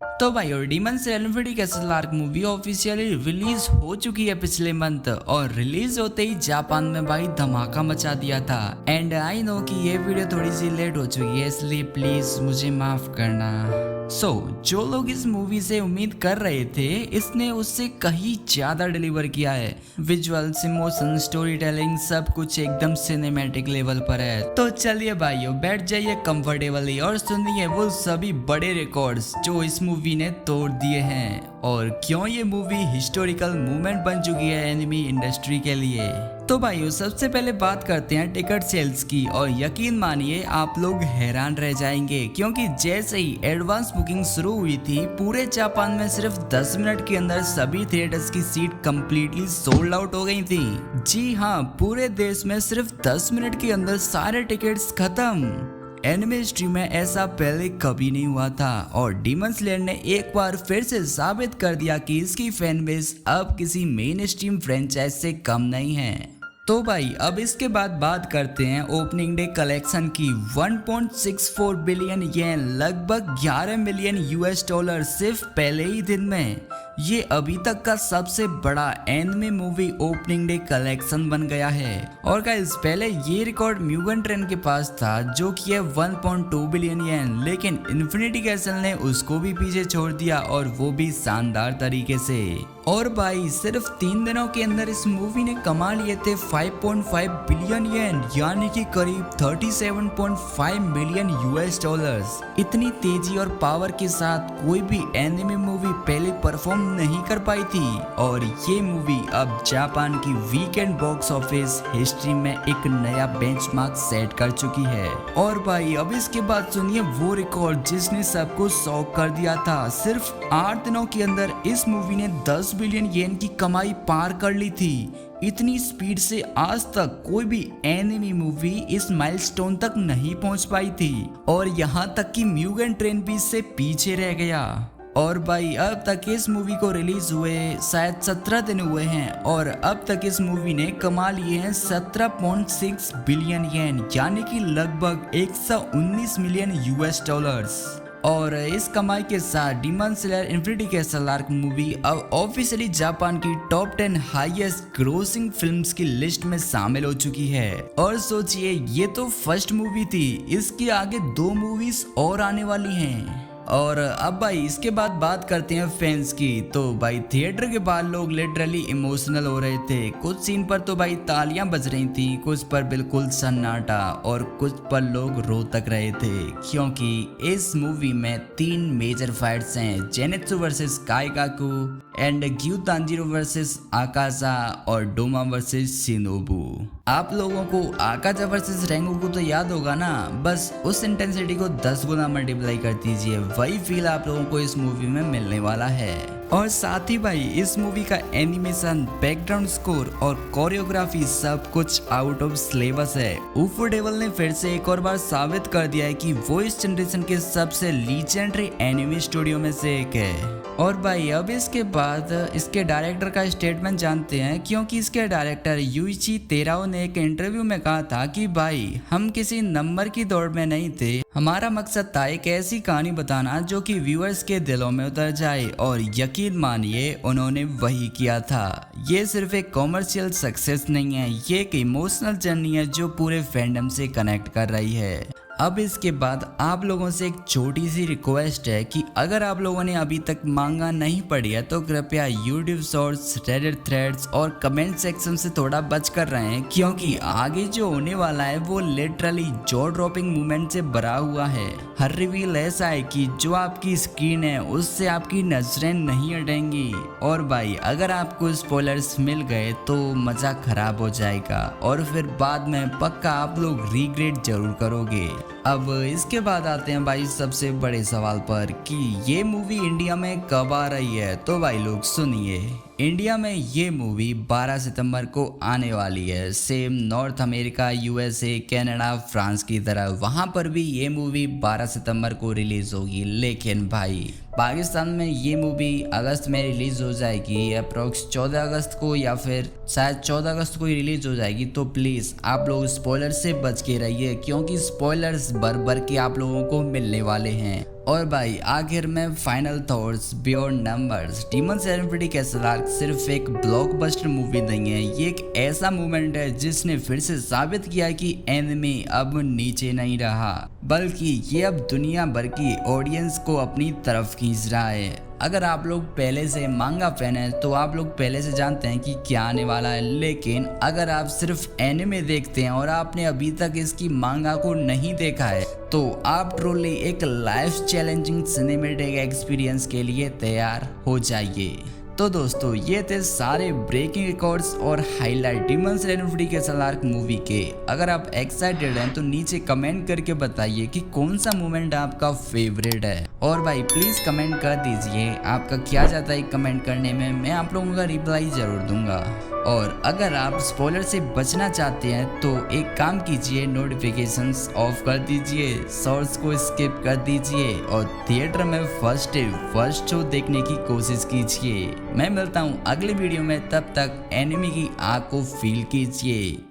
तो भाई और demon slayer infinity castle arc movie officially release हो चुकी है पिछले मंथ, और रिलीज होते ही जापान में भाई धमाका मचा दिया था। एंड आई नो कि ये वीडियो थोड़ी सी लेट हो चुकी है, इसलिए प्लीज मुझे माफ करना। जो लोग इस मूवी से उम्मीद कर रहे थे, इसने उससे कहीं ज्यादा डिलीवर किया है। विजुअल्स, इमोशन, स्टोरी टेलिंग सब कुछ एकदम सिनेमैटिक लेवल पर है। तो चलिए भाइयों, बैठ जाइए कंफर्टेबली और सुनिए वो सभी बड़े रिकॉर्ड्स जो इस मूवी ने तोड़ दिए हैं, और क्यों ये मूवी हिस्टोरिकल मूवमेंट बन चुकी है एनिमी इंडस्ट्री के लिए। तो भाइयों सबसे पहले बात करते हैं टिकट सेल्स की, और यकीन मानिए आप लोग हैरान रह जाएंगे, क्योंकि जैसे ही एडवांस बुकिंग शुरू हुई थी, पूरे जापान में सिर्फ 10 मिनट के अंदर सभी थिएटर्स की सीट कंप्लीटली सोल्ड आउट हो गई थी। जी हाँ, पूरे देश में सिर्फ 10 मिनट के अंदर सारे टिकट्स खत्म। एनिमे हिस्ट्री में ऐसा पहले कभी नहीं हुआ था, और डीमन स्लेयर ने एक बार फिर से साबित कर दिया कि इसकी फैन बेस अब किसी मेन स्ट्रीम फ्रेंचाइज से कम नहीं है। तो भाई अब इसके बाद बात करते हैं ओपनिंग डे कलेक्शन की। 1.64 बिलियन येन, लगभग 11 मिलियन यूएस डॉलर सिर्फ पहले ही दिन में। ये अभी तक का सबसे बड़ा anime movie opening day collection बन गया है। और गाइस पहले ये रिकॉर्ड म्यूगन ट्रेन के पास था जो कि है 1.2 बिलियन येन, लेकिन इन्फिनिटी कैसल ने उसको भी पीछे छोड़ दिया, और वो भी शानदार तरीके से। और भाई सिर्फ 3 दिनों के अंदर इस मूवी ने कमा लिए थे 5.5 बिलियन येन, यानी कि करीब 37.5 मिलियन यूएस डॉलर्स। इतनी तेजी और पावर के साथ कोई भी एनिमे मूवी पहले परफॉर्म नहीं कर पाई थी, और ये मूवी अब जापान की वीकेंड बॉक्स ऑफिस हिस्ट्री में एक नया बेंचमार्क सेट कर चुकी है। और भाई अब इसके बाद सुनिए वो रिकॉर्ड जिसने सबको शॉक कर दिया था। सिर्फ 8 दिनों के अंदर इस मूवी ने 10 बिलियन येन की कमाई पार कर ली थी। इतनी स्पीड से आज तक कोई भी एनिमे मूवी इस माइलस्टोन तक नहीं पहुंच पाई थी, और यहाँ तक कि म्यूगन ट्रेन भी इससे पीछे रह गया। और भाई अब तक इस मूवी को रिलीज हुए शायद 17 दिन हुए हैं, और अब तक इस मूवी ने कमा लिए हैं 17.6 बिलियन येन, यानी कि लगभग 119 मिलियन यूएस डॉलर्स। और इस कमाई के साथ demon slayer infinity castle arc movie अब ऑफिशियली जापान की टॉप 10 हाईएस्ट ग्रोसिंग फिल्म्स की लिस्ट में शामिल हो चुकी है। और सोचिए ये तो फर्स्ट मूवी थी, इसके आगे 2 मूवीज और आने वाली हैं। और अब भाई इसके बाद बात करते हैं फैंस की। तो भाई थिएटर के बाहर लोग लिटरली इमोशनल हो रहे थे। कुछ सीन पर तो भाई तालियां बज रही थी, कुछ पर बिल्कुल सन्नाटा, और कुछ पर लोग रो तक रहे थे, क्योंकि इस मूवी में 3 मेजर फाइट्स हैं। Zenitsu versus Kaigaku, and Giyu Tanjiro versus Akaza, और डोमा वर्सेस शिनोबू। आप लोगों को आकाजा वर्सेस रेंगोकू तो याद होगा ना, बस उस इंटेंसिटी को 10 गुना मल्टीप्लाई कर दीजिए, वही फील आप लोगों को इस मूवी में मिलने वाला है। और साथ ही भाई इस मूवी का एनिमेशन, बैकग्राउंड स्कोर और कोरियोग्राफी सब कुछ आउट ऑफ सिलेबस है। ऊफोडेबल ने फिर से एक और बार साबित कर दिया है कि वो इस जनरेशन के सबसे लीजेंडरी एनिमे स्टूडियो में से एक है। और भाई अब इसके बाद इसके डायरेक्टर का स्टेटमेंट जानते हैं, क्योंकि इसके डायरेक्टर यूइची तेराओ ने एक इंटरव्यू में कहा था कि भाई हम किसी नंबर की दौड़ में नहीं थे, हमारा मकसद था एक ऐसी कहानी बताना जो कि व्यूअर्स के दिलों में उतर जाए, और यकीन मानिए उन्होंने वही किया था। ये सिर्फ एक कॉमर्शियल सक्सेस नहीं है, ये एक इमोशनल जर्नी है जो पूरे फैंडम से कनेक्ट कर रही है। अब इसके बाद आप लोगों से एक छोटी सी रिक्वेस्ट है कि अगर आप लोगों ने अभी तक मांगा नहीं पढ़ी है तो कृपया यूट्यूब शॉर्ट्स, रेडिट थ्रेड्स और कमेंट सेक्शन से थोड़ा बच कर रहें, क्योंकि आगे जो होने वाला है वो लिटरली जॉ ड्रॉपिंग मूवमेंट से भरा हुआ है। हर रिवील ऐसा है कि जो आपकी स्क्रीन है उससे आपकी नजरें नहीं हटेंगी। और भाई अगर आपको स्पॉयलर्स मिल गए तो मजा खराब हो जाएगा, और फिर बाद में पक्का आप लोग रिग्रेट जरूर करोगे। अब इसके बाद आते हैं भाई सबसे बड़े सवाल पर कि ये मूवी इंडिया में कब आ रही है। तो भाई लोग सुनिए, इंडिया में ये मूवी 12 सितंबर को आने वाली है। Same north America, USA, Canada, France की तरह वहाँ पर भी ये मूवी 12 सितंबर को रिलीज होगी। लेकिन भाई पाकिस्तान में ये मूवी अगस्त में रिलीज हो जाएगी, अप्रोक्स 14 अगस्त को, या फिर शायद 14 अगस्त को ही रिलीज हो जाएगी। तो प्लीज़ आप लोग स्पॉयलर से बच के रहिए, क्योंकि स्पॉयलर्स भर भर के आप लोगों को मिलने वाले हैं। और भाई आखिर में final thoughts beyond numbers. Demon infinity castle arc सिर्फ एक ब्लॉकबस्टर मूवी नहीं है, ये एक ऐसा मूवमेंट है जिसने फिर से साबित किया कि एनिमे अब नीचे नहीं रहा, बल्कि ये अब दुनिया भर की ऑडियंस को अपनी तरफ खींच रहा है। अगर आप लोग पहले से मांगा फैन है तो आप लोग पहले से जानते हैं कि क्या आने वाला है, लेकिन अगर आप सिर्फ एनिमे देखते हैं और आपने अभी तक इसकी मांगा को नहीं देखा है तो आप ट्रूली एक लाइफ चैलेंजिंग सिनेमैटिक एक्सपीरियंस के लिए तैयार हो जाइए। तो दोस्तों ये थे सारे ब्रेकिंग रिकॉर्ड्स और highlight demon infinity castle arc movie के। अगर आप एक्साइटेड हैं तो नीचे कमेंट करके बताइए कि कौन सा मोमेंट आपका फेवरेट है, और भाई प्लीज कमेंट कर दीजिए आपका क्या जाता है कमेंट करने में, मैं आप लोगों का रिप्लाई जरूर दूंगा। और अगर आप स्पॉइलर से बचना चाहते हैं तो एक काम कीजिए, नोटिफिकेशंस ऑफ कर दीजिए, शॉर्ट्स को स्किप कर दीजिए और थिएटर में फर्स्ट शो देखने की कोशिश कीजिए। मैं मिलता हूँ अगले वीडियो में, तब तक एनिमे की आग को फील कीजिए।